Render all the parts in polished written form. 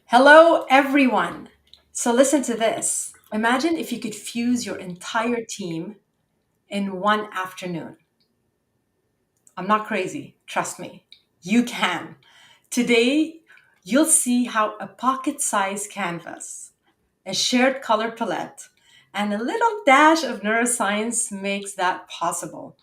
Hello, everyone. So, listen to this. Imagine if you could fuse your entire team in one afternoon. I'm not crazy. Trust me. You can. Today, you'll see how a pocket sized canvas, a shared color palette, and a little dash of neuroscience makes that possible.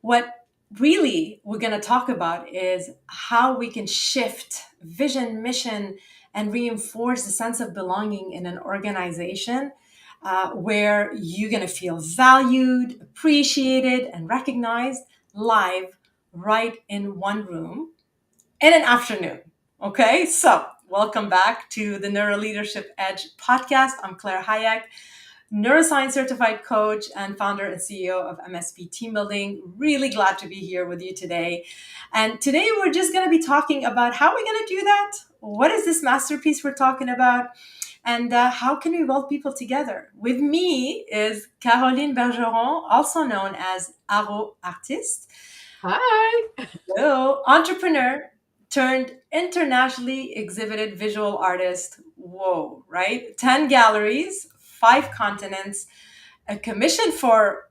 What really we're going to talk about is how we can shift vision, mission, and reinforce the sense of belonging in an organization where you're going to feel valued, appreciated, and recognized live right in one room in an afternoon. Okay, so welcome back to the NeuroLeadership Edge podcast. I'm Claire Hayek, neuroscience certified coach and founder and CEO of MSP Teambuilding. Really glad to be here with you today. And today we're just going to be talking about how we're going to do that. What is this masterpiece we're talking about? And how can we weld people together? With me is Caroline Bergeron, also known as Aro Artist. Hi. Hello, entrepreneur turned internationally exhibited visual artist. Whoa, right? 10 galleries, 5 continents, a commission for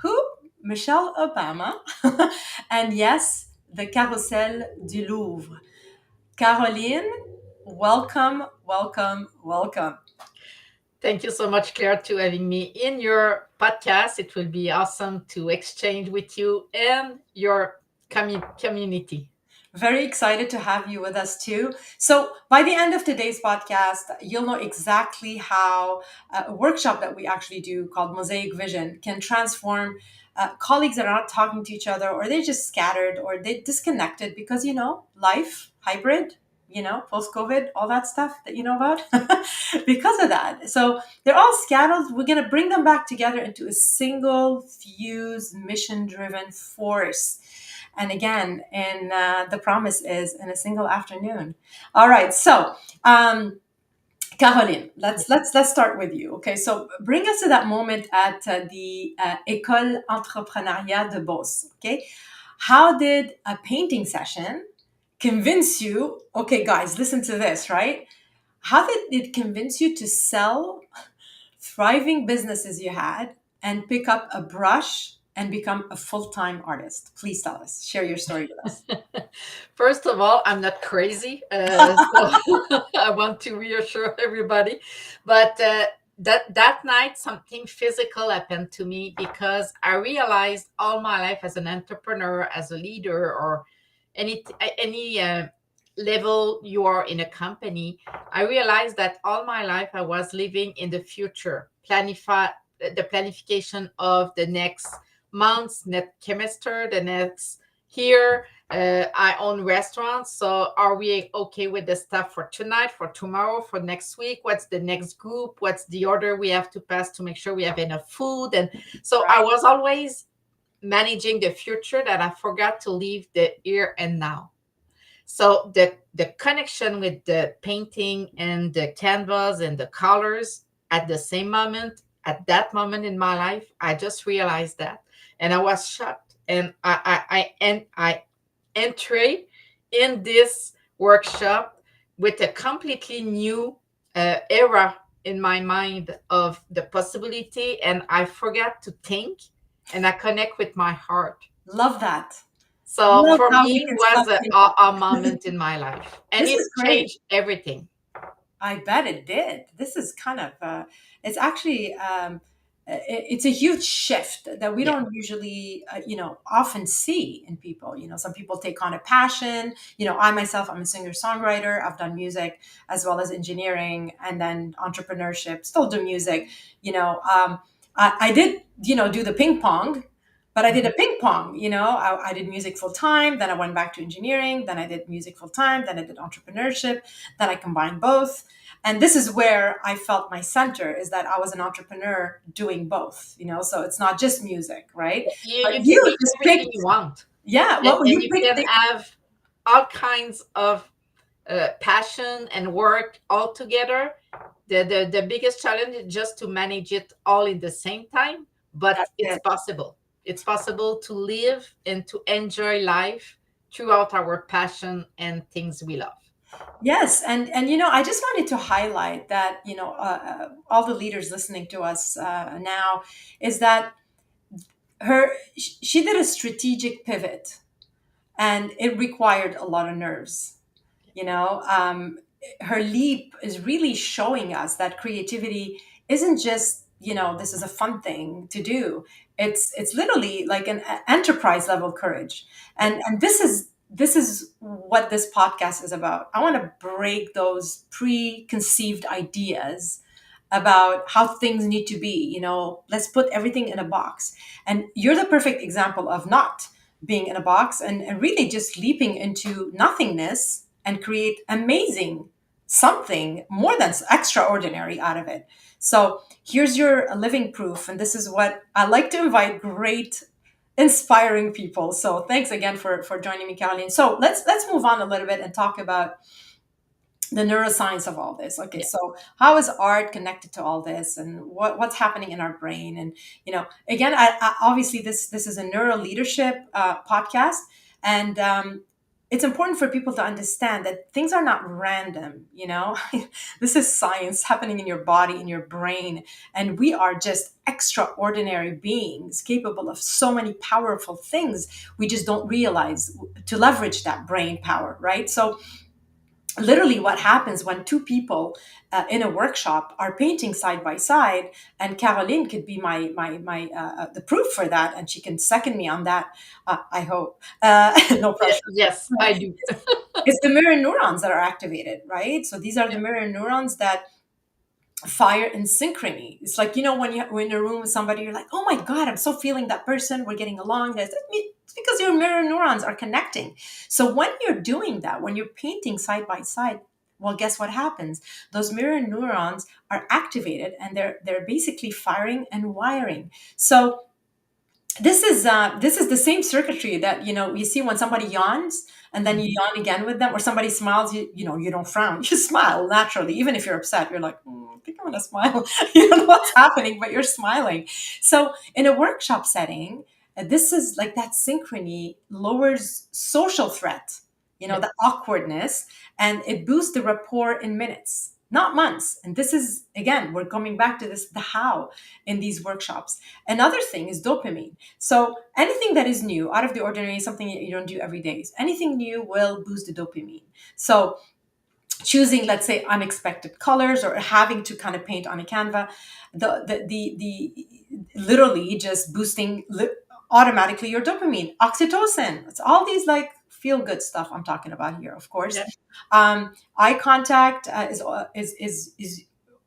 who? Michelle Obama. And yes, the Carousel du Louvre. Caroline, welcome, welcome, welcome. Thank you so much, Claire, to having me in your podcast. It will be awesome to exchange with you and your community. Very excited to have you with us too. So, by the end of today's podcast, you'll know exactly how a workshop that we actually do called Mosaic Vision can transform colleagues that are not talking to each other, or they're just scattered, or they disconnected because, life, hybrid, post COVID, all that stuff that you know about. Because of that. So, they're all scattered. We're going to bring them back together into a single, fused, mission driven force. And again, and the promise is in a single afternoon. All right, so Caroline, let's start with you. Okay, so bring us to that moment at the École Entrepreneuriat de Beauce. Okay, how did a painting session convince you? Okay, guys, listen to this. Right, how did it convince you to sell thriving businesses you had and pick up a brush and become a full-time artist? Please tell us. Share your story with us. First of all, I'm not crazy. So I want to reassure everybody. But that night, something physical happened to me because I realized all my life as an entrepreneur, as a leader, or any level you are in a company, I realized that all my life I was living in the future, the planification of the next months, next semester, the next year. I own restaurants, so are we okay with the stuff for tonight, for tomorrow, for next week? What's the next group? What's the order we have to pass to make sure we have enough food? And so I Right. was always managing the future that I forgot to leave the here and now. So the connection with the painting and the canvas and the colors at the same moment, at that moment in my life, I just realized that, and I was shocked. And I entered in this workshop with a completely new era in my mind of the possibility, and I forgot to think, and I connect with my heart. Love that. So Love for how we me, can was stop a, thinking. a, a moment in my life, and This it is great. changed everything. I bet it did. This is kind of, it's actually, it's a huge shift that we Yeah. don't usually, often see in people. Some people take on a passion. I myself, I'm a singer songwriter. I've done music as well as engineering and then entrepreneurship, still do music. I did, do the ping pong. But I did a Mhm. ping pong, I did music full time, then I went back to engineering, then I did music full time, then I did entrepreneurship, then I combined both. And this is where I felt my center is that I was an entrepreneur doing both, so it's not just music, right? You, But you can you be just everything picked, you want, yeah, and, well, and you you picked can the, have all kinds of passion and work all together. The biggest challenge is just to manage it all in the same time, but that's it's it. possible. It's possible to live and to enjoy life throughout our passion and things we love. Yes, and I just wanted to highlight that all the leaders listening to us now is that she did a strategic pivot, and it required a lot of nerves. you know um, Her leap is really showing us that creativity isn't just, this is a fun thing to do. It's literally like an enterprise level courage. And this is what this podcast is about. I want to break those preconceived ideas about how things need to be. Let's put everything in a box. And you're the perfect example of not being in a box, and really just leaping into nothingness and create amazing something more than extraordinary out of it. So here's your living proof. And this is what I like to invite: great, inspiring people. So thanks again for joining me, Caroline. So let's move on a little bit and talk about the neuroscience of all this. Okay, Yeah. so how is art connected to all this, and what's happening in our brain? And again, obviously this is a neuro leadership podcast, and it's important for people to understand that things are not random. This is science happening in your body, in your brain, and we are just extraordinary beings capable of so many powerful things. We just don't realize to leverage that brain power, right? So literally what happens when two people in a workshop are painting side by side, and Caroline could be my the proof for that, and she can second me on that. I hope. No Yeah, pressure. yes, I do. It's the mirror neurons that are activated, right? So these are the Yeah. mirror neurons that fire in synchrony. It's like, when you're in a room with somebody, you're like, oh my God, I'm so feeling that person. We're getting along. It's because your mirror neurons are connecting. So when you're doing that, when you're painting side by side, well, guess what happens? Those mirror neurons are activated, and they're basically firing and wiring. So this is the same circuitry that you see when somebody yawns, and then you Mhm. yawn again with them, or somebody smiles. You don't frown. You smile naturally, even if you're upset. You're like, I think I'm gonna smile. You don't know what's happening, but you're smiling. So in a workshop setting, this is like that synchrony lowers social threat. Yeah. The awkwardness, and it boosts the rapport in minutes, not months. And this is, again, we're coming back to this, the how in these workshops. Another thing is dopamine. So anything that is new, out of the ordinary, something that you don't do every day, anything new will boost the dopamine. So choosing, let's say, unexpected colors, or having to kind of paint on a canva, the literally just boosting automatically your dopamine, oxytocin. It's all these like feel good stuff I'm talking about here, of course. Yeah. Eye contact is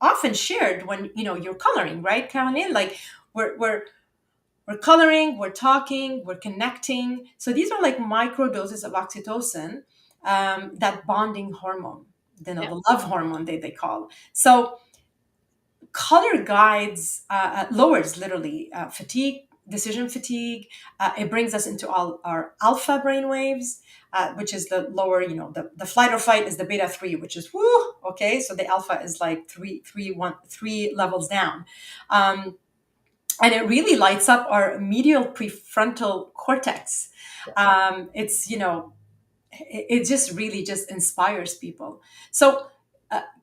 often shared when you're coloring, right, Caroline? Like we're coloring, we're talking, we're connecting. So these are like micro doses of oxytocin, that bonding hormone, Yeah. the love hormone they call. So color guides, lowers literally fatigue, decision fatigue. It brings us into all our alpha brain waves, which is the lower, the flight or fight is the beta 3, which is woo, okay. So the alpha is like three levels down. And it really lights up our medial prefrontal cortex. It's it just really just inspires people. So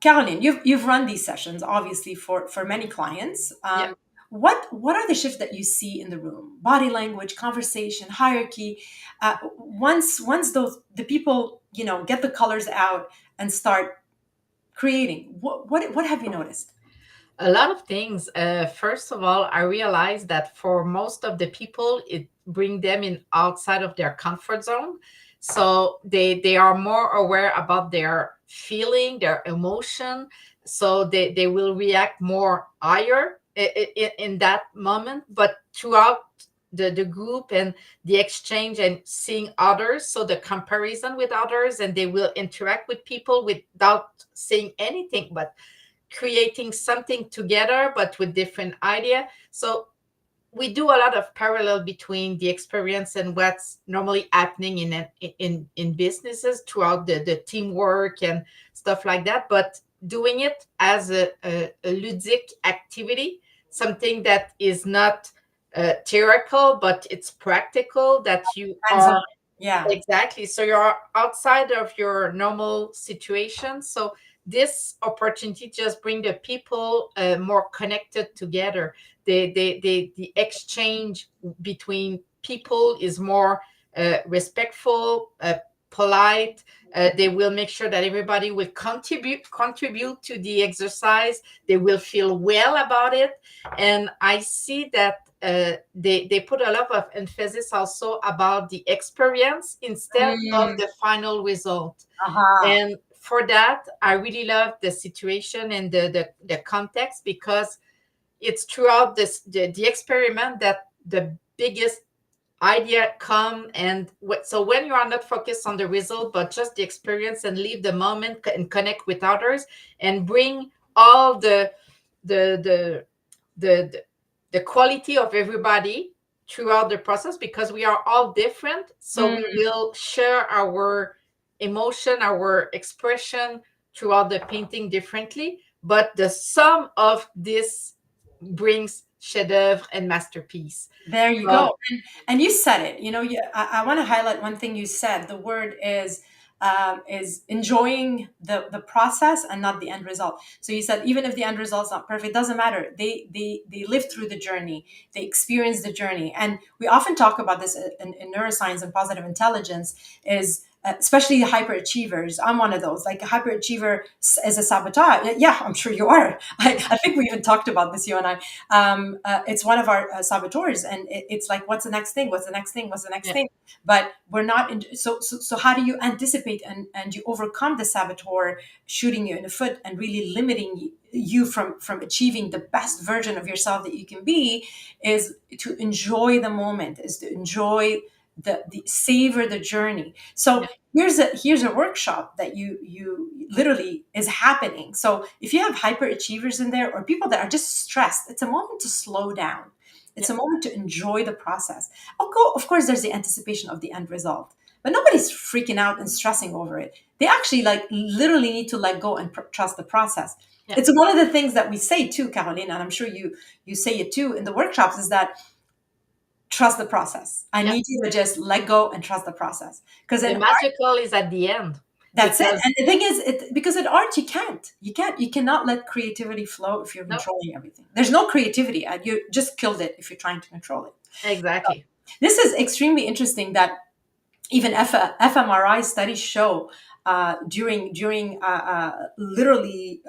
Caroline, you've run these sessions obviously for many clients. Yeah. What are the shifts that you see in the room? Body language, conversation, hierarchy. Once the people get the colors out and start creating, what have you noticed? A lot of things. First of all, I realized that for most of the people, it bring them in outside of their comfort zone. So they are more aware about their feeling, their emotion. So they will react more higher in that moment. But throughout the group and the exchange and seeing others, so the comparison with others, and they will interact with people without saying anything, but creating something together but with different idea. So we do a lot of parallel between the experience and what's normally happening in businesses throughout the teamwork and stuff like that, but doing it as a ludic activity, something that is not theoretical, but it's practical, that you Hands are on. Yeah. Exactly. So you're outside of your normal situation. So this opportunity just bring the people more connected together. The exchange between people is more respectful, polite. They will make sure that everybody will contribute to the exercise. They will feel well about it, and I see that they put a lot of emphasis also about the experience instead of Mm, the final result. aha. And for that, I really love the situation and the context, because it's throughout the experiment that the biggest idea come. And so when you are not focused on the result but just the experience, and leave the moment and connect with others, and bring all the the the the quality of everybody throughout the process, because we are all different, so we Mm, will share our emotion, our expression throughout the painting differently, but the sum of this brings chef d'oeuvre and masterpiece. there you So go. And you said it. I want to highlight one thing you said. The word is enjoying the process and not the end result. So you said even if the end result's not perfect, doesn't matter. They live through the journey. They experience the journey. And we often talk about this in neuroscience and positive intelligence. Is Especially the hyperachievers. I'm one of those. Like a hyperachiever is a sabotage. Yeah, I'm sure you are. I think we even talked about this, you and I. It's one of our saboteurs, and it's like, what's the next thing? What's the next thing? What's the next yeah, thing? But we're not in. So how do you anticipate and you overcome the saboteur shooting you in the foot and really limiting you from achieving the best version of yourself that you can be? Is to enjoy the moment. Is to enjoy the savor the journey. So yeah, here's a workshop that you literally is happening. So if you have hyperachievers in there or people that are just stressed, it's a moment to slow down. It's yeah, a moment to enjoy the process. Of course, there's the anticipation of the end result, but nobody's freaking out and stressing over it. They actually like literally need to let go and trust the process. yeah, It's one of the things that we say too, Caroline, and I'm sure you say it too in the workshops, is that trust the process. I yeah. need you to just let go and trust the process. Because The in magical is at the end, That's it. because And the thing is, because in art, you cannot let creativity flow if you're no, controlling everything. There's no creativity. You just killed it if you're trying to control it. exactly. This is extremely interesting that even fMRI studies show during literally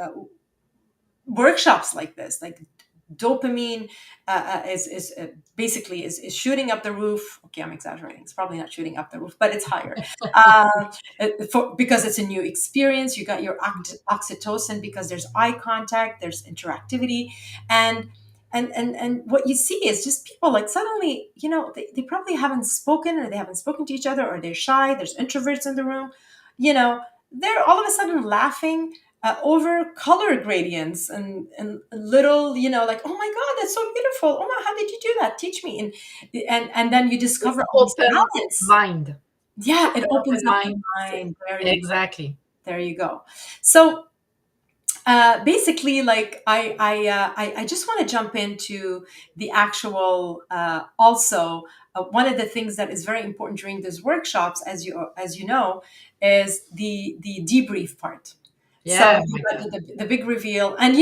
workshops like this, like dopamine is basically is shooting up the roof. Okay, I'm exaggerating. It's probably not shooting up the roof, but it's higher because it's a new experience. You got your oxytocin because there's eye contact, there's interactivity, and and what you see is just people like suddenly, they probably haven't spoken, or they haven't spoken to each other, or they're shy. There's introverts in the room, you know, they're all of a sudden laughing over color gradients and little, like, oh my god, that's so beautiful, oh my, how did you do that, teach me, and then you It's discover all these open talents. mind. Yeah, it opens Open up the mind. mind. There you go. Exactly. There you go. So basically, like I just want to jump into the actual also one of the things that is very important during these workshops, as you know, is the debrief part. So Yeah, you my got God. the big reveal, and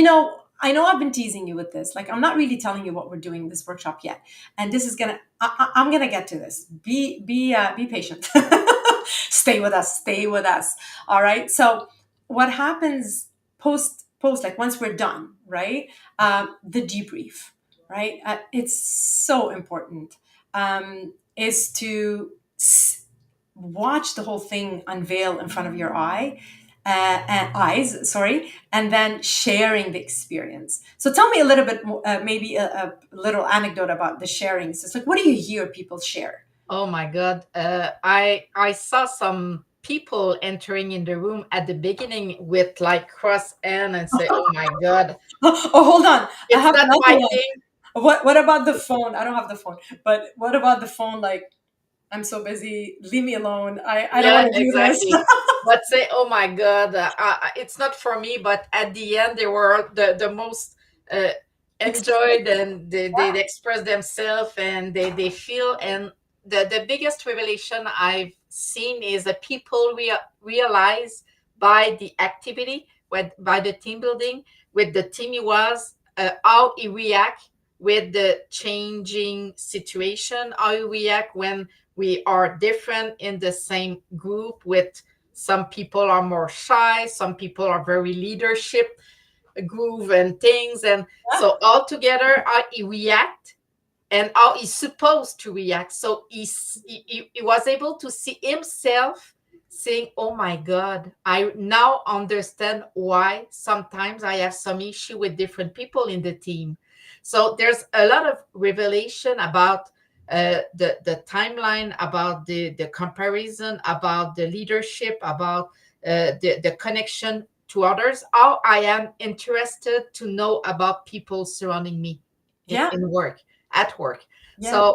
I know I've been teasing you with this. Like, I'm not really telling you what we're doing this workshop yet, and this is I'm gonna get to this. Be patient. Stay with us. Stay with us. All right. So what happens post, like once we're done, right? The debrief, right? It's so important. Is to watch the whole thing unveil in front of your eyes, sorry, and then sharing the experience. So tell me a little bit more, maybe a little anecdote about the sharing. So it's like, what do you hear people share? Oh my God. I saw some people entering in the room at the beginning with like cross hand and say, "Oh my God, Oh, hold on, I it's have not another my one. thing." What about the phone? I don't have the phone, but what about the phone? Like, I'm so busy. Leave me alone. I don't Yeah, want to do this. exactly. But say, "Oh my God, it's not for me." But at the end, they were the most uh, Ecstatic. enjoyed, and they express themselves, and they feel. And the biggest revelation I've seen is that people realize by the activity, by the team building, with the team he was, how he react with the changing situation, how he react when we are different in the same group. With some people are more shy, some people are very leadership groove and things, and Yeah. so all together how he react and how he's supposed to react. So he was able to see himself saying, oh my God, I now understand why sometimes I have some issue with different people in the team. So there's a lot of revelation about the timeline, about the comparison, about the leadership, about the connection to others, how I am interested to know about people surrounding me Yeah. in work, at work. Yeah.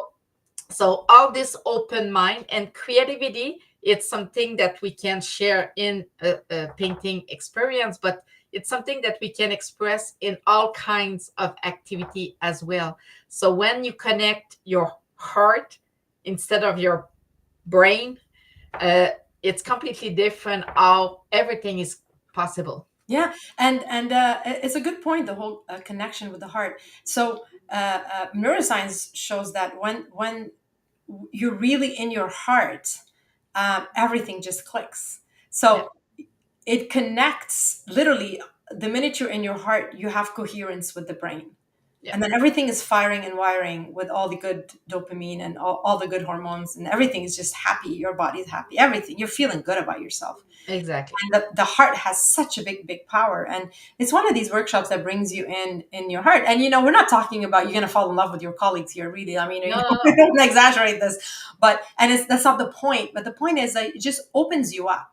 So all this open mind and creativity, it's something that we can share in a painting experience, but it's something that we can express in all kinds of activity as well. So when you connect your heart instead of your brain, uh, it's completely different how everything is possible. Yeah, and it's a good point. The whole connection with the heart. So neuroscience shows that when you're really in your heart, everything just clicks. Yeah, So it connects literally. The minute you're in your heart, you have coherence with the brain. yeah, And then everything is firing and wiring with all the good dopamine and all the good hormones, and everything is just happy. Your body's happy, everything. You're feeling good about yourself. exactly. And the heart has such a big power. And it's one of these workshops that brings you in your heart. And we're not talking about you're going to fall in love with your colleagues here, really. I mean, No, no, we no. don't exaggerate this, but that's not the point. But the point is that it just opens you up.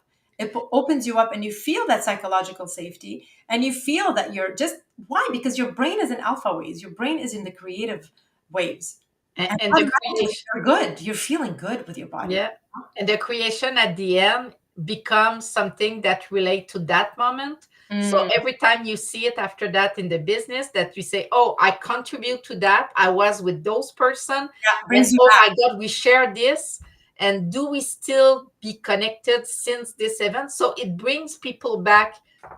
Opens you up, and you feel that psychological safety, and you feel that you're just why? Because your brain is in alpha waves. Your brain is in the creative waves, and And the automatically creation, you're good. You're feeling good with your body. yeah, and the creation at the end becomes something that relate to that moment. So Mm, every time you see it after that in the business, that you say, oh, I contribute to that, I was with those person, yeah, and brings you oh back my God, we share this, and do we still be connected since this event? So it brings people back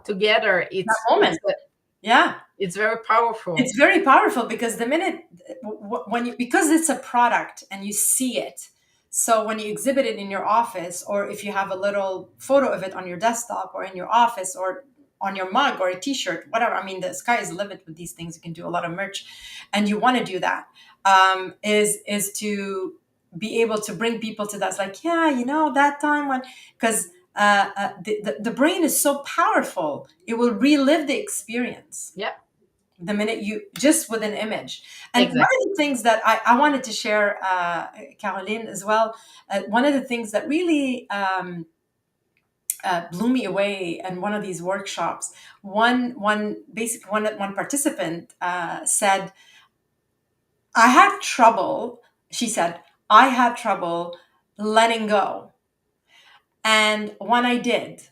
together. that it's it's moment. Yeah. it's very powerful. It's very powerful because the minute when you because it's a product and you see it. So when you exhibit it in your office, or if you have a little photo of it on your desktop or in your office or on your mug or a t-shirt, whatever. I mean, the sky is the limit with these things. You can do a lot of merch, and you want to do that. Is to be able to bring people to that. It's like, yeah, that time when, because the brain is so powerful, it will relive the experience Yeah, the minute you just with an image. And one exactly. of the things that I wanted to share, Caroline, as well, one of the things that really blew me away in one of these workshops, one participant said, I had trouble, she said, I had trouble letting go. And when I did,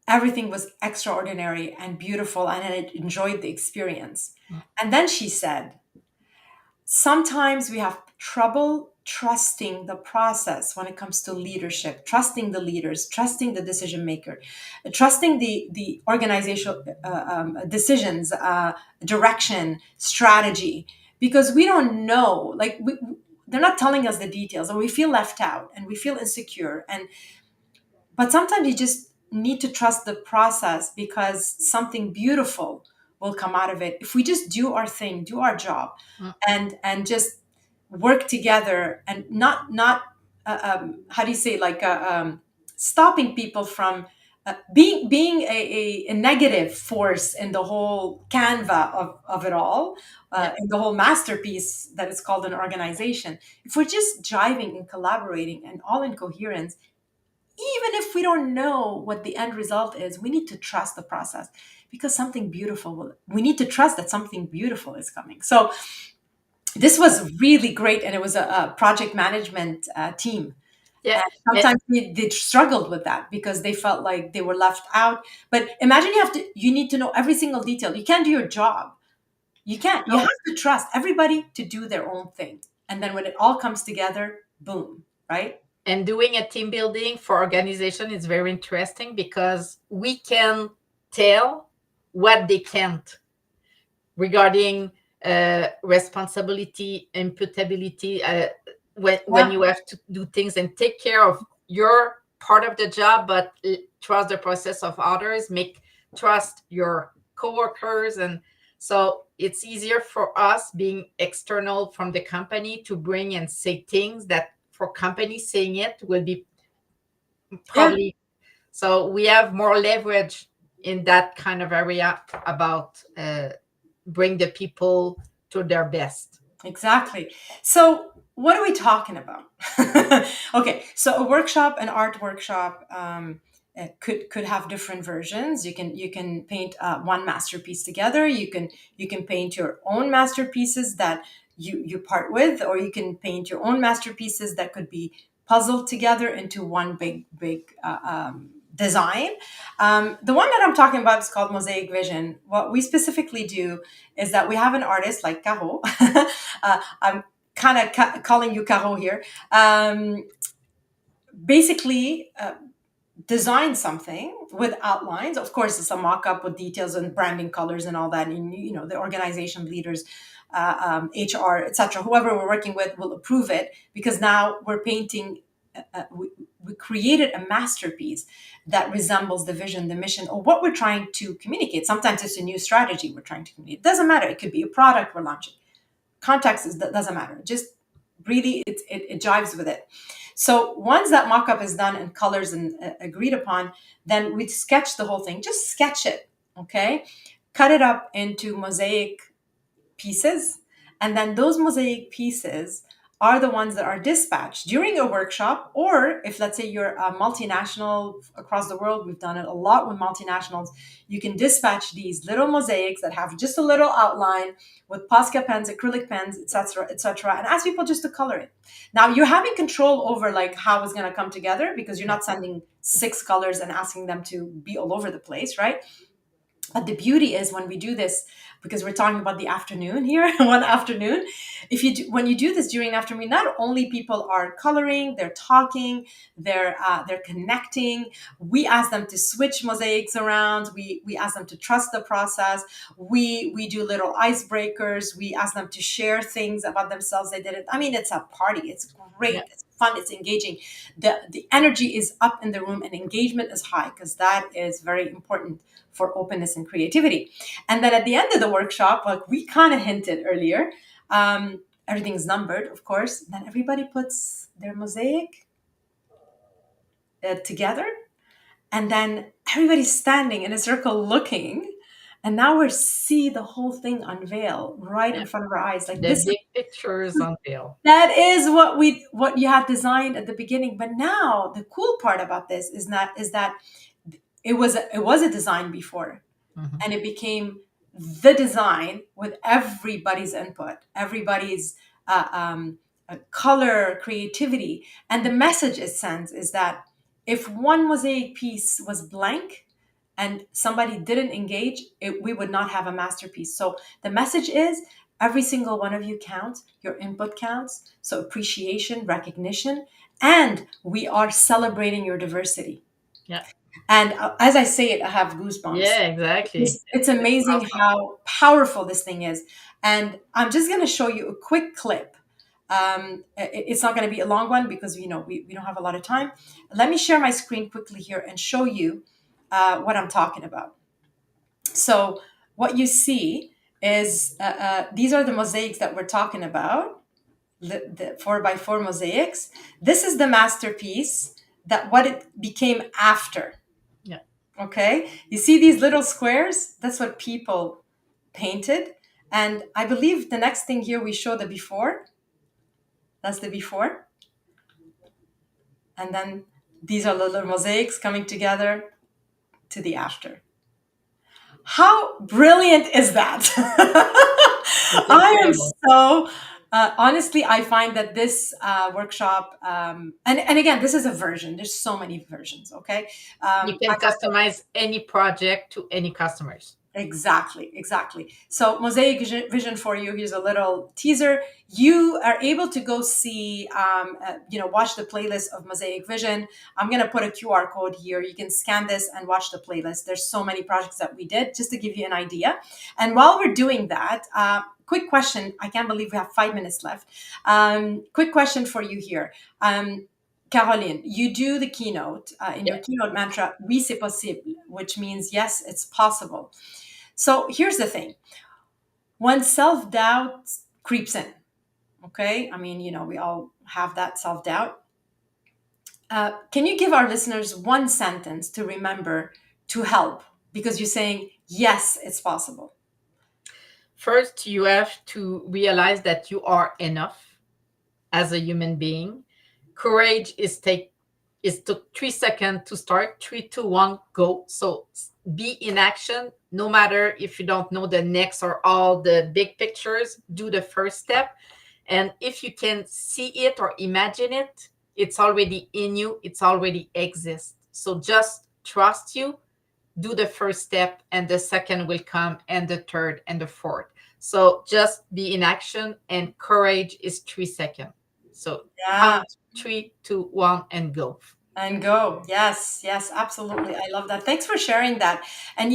everything was extraordinary and beautiful, and I enjoyed the experience. And then she said, sometimes we have trouble trusting the process when it comes to leadership, trusting the leaders, trusting the decision maker, trusting the organizational decisions, direction, strategy, because we don't know, like they're not telling us the details, and we feel left out and we feel insecure. And but sometimes you just need to trust the process, because something beautiful will come out of it if we just do our thing, do our job, Mm, and just work together, and not how do you say, like stopping people from being a negative force in the whole canva of it all, yeah, in the whole masterpiece that is called an organization. If we're just jiving and collaborating and all in coherence, even if we don't know what the end result is, we need to trust the process, because something beautiful we need to trust that something beautiful is coming. So this was really great. And it was a project management team. yeah. And And sometimes they struggled with that because they felt like they were left out. But imagine you need to know every single detail. You can't do your job. You can't. You have no, to trust everybody to do their own thing. And then when it all comes together, boom, right? And doing a team building for organization is very interesting because we can tell what they can't regarding responsibility, imputability, when Yeah. you have to do things and take care of your part of the job, but trust the process of others, make trust your coworkers. And so it's easier for us being external from the company to bring and say things that for companies saying it will be Yeah. probably, so we have more leverage in that kind of area about bring the people to their best. Exactly. So, what are we talking about? Okay, so a workshop, an art workshop, could have different versions. You can paint one masterpiece together. You can paint your own masterpieces that you part with, or you can paint your own masterpieces that could be puzzled together into one big design. The one that I'm talking about is called Mosaic Vision. What we specifically do is that we have an artist like Caro. I'm kind of calling you Caro here. Basically, design something with outlines. Of course, it's a mock-up with details and branding, colors, and all that. And the organization leaders, HR, etc., whoever we're working with will approve it, because now we're painting. We created a masterpiece that resembles the vision, the mission, or what we're trying to communicate. Sometimes it's a new strategy we're trying to communicate. It doesn't matter. It could be a product we're launching. Context doesn't matter. Just really, it jives with it. So once that mock-up is done and colors and agreed upon, then we sketch the whole thing. Just sketch it, okay? Cut it up into mosaic pieces, and then those mosaic pieces are the ones that are dispatched during a workshop. Or if, let's say, you're a multinational across the world, we've done it a lot with multinationals, you can dispatch these little mosaics that have just a little outline with Posca pens, acrylic pens, etc., etc., and ask people just to color it. Now you're having control over like how it's going to come together, because you're Yeah. not sending 6 colors and asking them to be all over the place, right? But the beauty is when we do this, because we're talking about the afternoon here, one afternoon, when you do this during the afternoon, not only people are coloring, they're talking, they're connecting. We ask them to switch mosaics around. We ask them to trust the process. We do little icebreakers. We ask them to share things about themselves they did it. I mean, it's a party. It's Yeah. great. It's fun. It's engaging. The energy is up in the room and engagement is high, because that is very important for openness and creativity. And then at the end of the workshop, like we kind of hinted earlier, everything's numbered, of course. Then everybody puts their mosaic together, and then everybody's standing in a circle looking. And now we see the whole thing unveil right in Yeah. front of our eyes. Like The this, big pictures unveil. that is what you had designed at the beginning. But now the cool part about this is that it was a design before, Mhm. and it became the design with everybody's input, everybody's color, creativity. And the message it sends is that if one mosaic piece was blank and somebody didn't engage, we would not have a masterpiece. So the message is every single one of you counts, your input counts. So appreciation, recognition, and we are celebrating your diversity. Yeah. And as I say it, I have goosebumps. Yeah, exactly. It's It's amazing awesome. how powerful this thing is. And I'm just going to show you a quick clip. It's not going to be a long one, because we don't have a lot of time. Let me share my screen quickly here and show you what I'm talking about. So what you see is these are the mosaics that we're talking about, the 4x4 mosaics. This is the masterpiece, that what it became after. Yeah. Okay, you see these little squares? That's what people painted. And I believe the next thing here we show the before. That's the before. And then these are little mosaics coming together to the after. How brilliant is that? It's I am incredible. so honestly, I find that this workshop, and again, this is a version. There's so many versions. Okay, You can I got customize any project to any customers. Exactly. So, Mosaic Vision for you. Here's a little teaser. You are able to go see, watch the playlist of Mosaic Vision. I'm going to put a QR code here. You can scan this and watch the playlist. There's so many projects that we did, just to give you an idea. And while we're doing that, quick question. I can't believe we have 5 minutes left. Quick question for you here. Caroline, you do the keynote. In your Yeah. keynote mantra, oui, c'est possible, which means yes, it's possible. So here's the thing. When self-doubt creeps in, okay? I mean, we all have that self-doubt. Can you give our listeners one sentence to remember to help? Because you're saying, yes, it's possible. First, you have to realize that you are enough as a human being. Courage is took 3 seconds to start. 3, 2, 1, go. So be in action. No matter if you don't know the next or all the big pictures, do the first step. And if you can see it or imagine it, it's already in you. It's already exists. So just trust you. Do the first step, and the second will come, and the third, and the fourth. So just be in action, and courage is 3 seconds. So Yeah. count 3, 2, 1, and go. And go. Yes, absolutely. I love that. Thanks for sharing that. And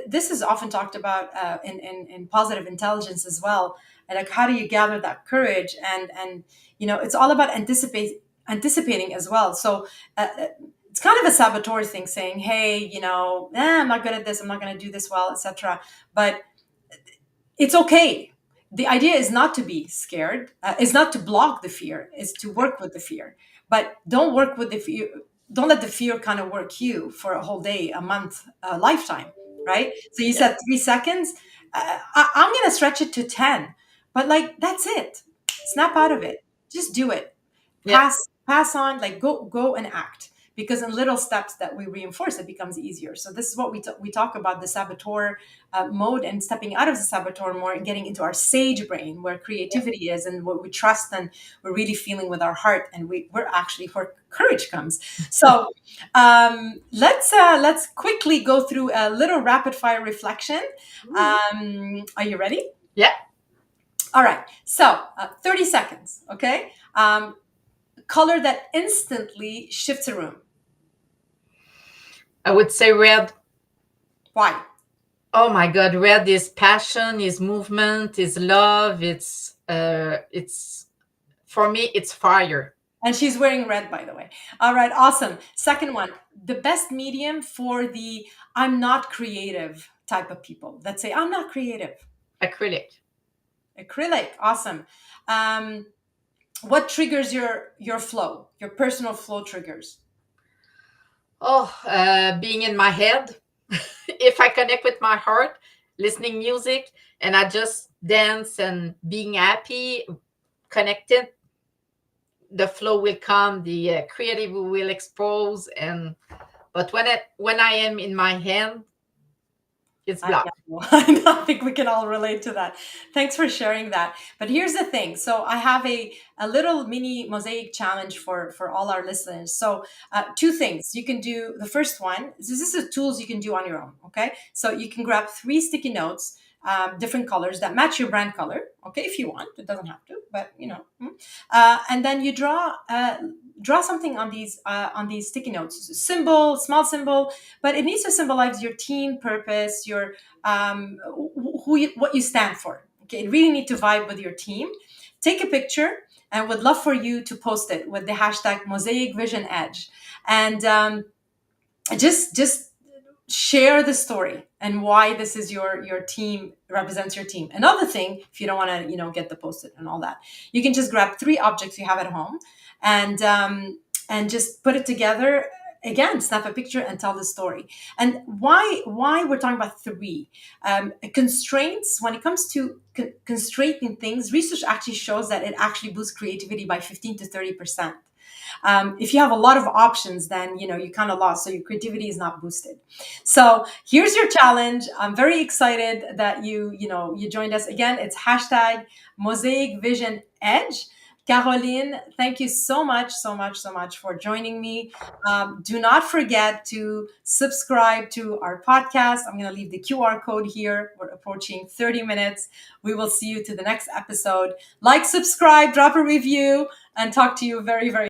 this is often talked about in positive intelligence as well. And like, how do you gather that courage? And it's all about anticipating as well. So it's kind of a saboteur thing, saying, "Hey, I'm not good at this. I'm not going to do this well, etc." But it's okay. The idea is not to be scared. Is not to block the fear. Is to work with the fear. But don't work with the fear. Don't let the fear kind of work you for a whole day, a month, a lifetime, right? So you said 3 seconds. I'm going to stretch it to 10, but like that's it. Snap out of it. Just do it. Yeah. Pass on. Like go and act. Because in little steps that we reinforce, it becomes easier. So this is what we talk about, the saboteur mode, and stepping out of the saboteur more and getting into our sage brain, where creativity is, and what we trust, and we're really feeling with our heart, and we're actually where courage comes. So let's quickly go through a little rapid fire reflection. Are you ready? Yeah. All right. So 30 seconds. Okay. Color that instantly shifts a room. I would say red. Why? Oh my God, red is passion, is movement, is love. It's for me, it's fire. And she's wearing red, by the way. All right, awesome. Second one, the best medium for the I'm not creative type of people. Let's say I'm not creative. Acrylic. Acrylic, awesome. What triggers your flow, your personal flow triggers? Oh, being in my head. If I connect with my heart, listening music, and I just dance and being happy, connected, the flow will come, the creative will expose. But when I am in my hand, it's blocked. I think we can all relate to that. Thanks for sharing that. But here's the thing. So I have a little mini mosaic challenge for all our listeners. So two things you can do. The first one, this is tools you can do on your own. Okay. So you can grab 3 sticky notes, different colors that match your brand color. Okay. If you want, it doesn't have to, but and then you draw something on these sticky notes, symbol, small symbol, but it needs to symbolize your team purpose, your what you stand for. Okay, you really need to vibe with your team. Take a picture, and would love for you to post it with the hashtag Mosaic Vision Edge, and just share the story and why this is your team, represents your team. Another thing, if you don't want to get the post-it and all that, you can just grab 3 objects you have at home and just put it together. Again, snap a picture and tell the story. And why we're talking about 3 constraints. When it comes to constraining things, research actually shows that it actually boosts creativity by 15 to 30%. If you have a lot of options, then you kind of lost, so your creativity is not boosted. So here's your challenge. I'm very excited that you joined us again. It's hashtag Mosaic Vision Edge. Caroline, thank you so much, so much, so much for joining me. Do not forget to subscribe to our podcast. I'm going to leave the QR code here. We're approaching 30 minutes. We will see you to the next episode. Like, subscribe, drop a review, and talk to you very, very